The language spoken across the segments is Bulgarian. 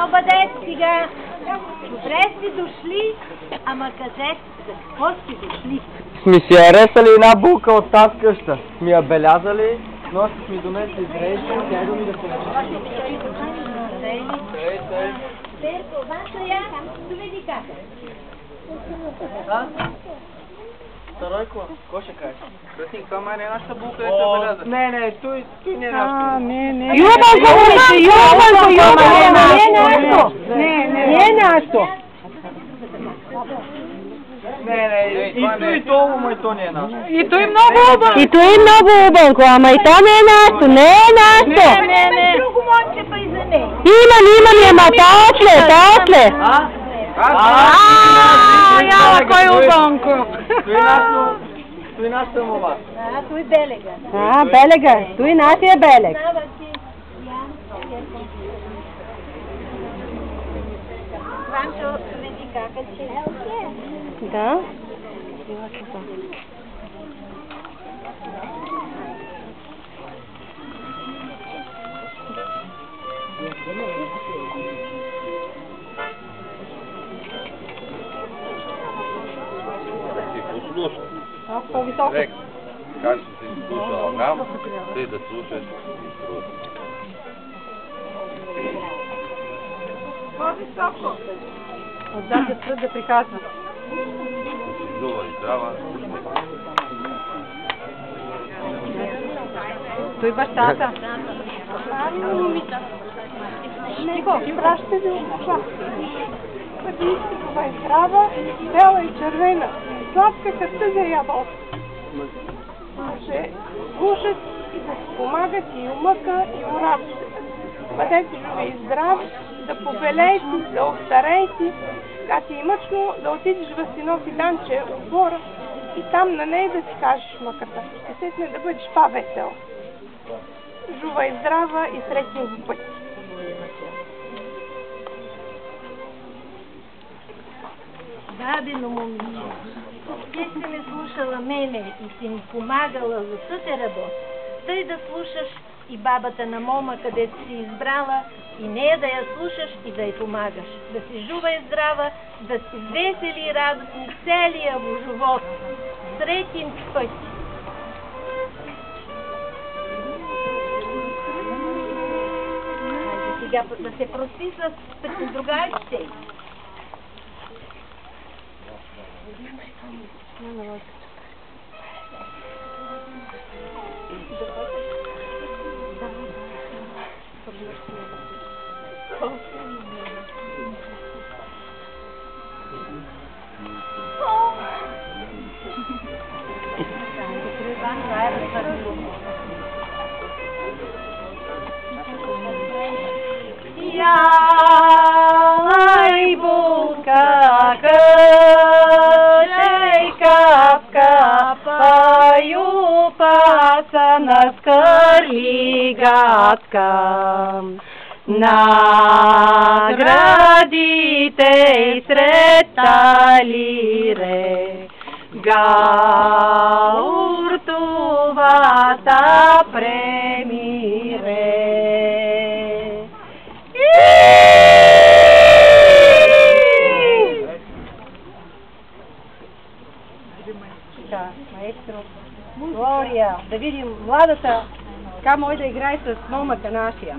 Сега обадете сега. Добре сте дошли, ама кажете за какво сте дошли? Сме си аресали една булка от тази къща. Сме я белязали, нощи сме донесли зрейши, тя идва ми да се начи. Перко, ваша я, доведи кака. Старойко, какво ще кажеш? Кръстник, това май не е нашата булка, да се беляза. Не, той не е нашата. Не. Юбанко, Не е нашето. Не, и то, ама и то не е нашето. И той много убанко. И той е много убанко, ама и то не е нашето. Не е нашето. Не. Друго момче па и за нея. Имам, ама таотле. Яла, кой е убанко? Той нашата мома. Той белега. Белега. Той нашия белег. Ванчо, доведи кака, че... Да. По-високо. Как си си слушала нам, ти да слушаш и труд. По-високо. Отзад е труд да приказва. Зува и здрава. Той бащата. Него, праща ви обича. Пътничката е здрава, бела и червена, сладка като за ябълка. Може слушат и да си помагат и умъка, и урадите. Бъдете живи и здрави, да побелеете, да остареете, когато е мъчно да отидеш в синови данче от двора и там на нея да си кажеш мъката. Ще сетне да бъдеш по-весела. Жува и здрава и срещни в пъти. Бабино момиче, ти си ме слушала мене и си ми помагала за съте работа. Тъй да слушаш и бабата на мома, където си избрала, и нея да я слушаш и да й помагаш. Да си жува и здрава, да си весели и радостни целия во живот. Сретен път. Сега да се просписват пред другарите. Яй булка, къщей капка, паю паца на скърлигатка. Наградите и сред талире, гауртувата премире. Маестро Глория, да видим младата, така може да играе с момъка нашия.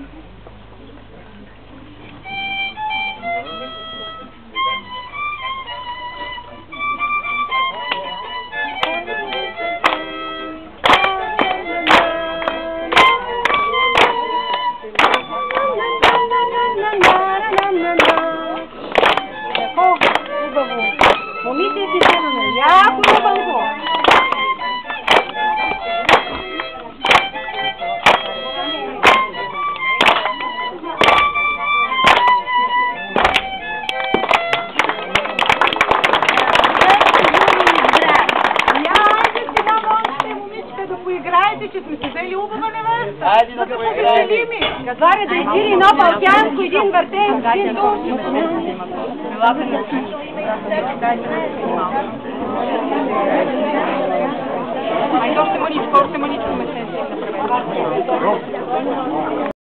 Хубаво. Момите си вземаме. Яко хубаво. Че сме си взели убава невеста. Айде да поиграем. Казаре да издири едно балкянско, един въртен, един долу.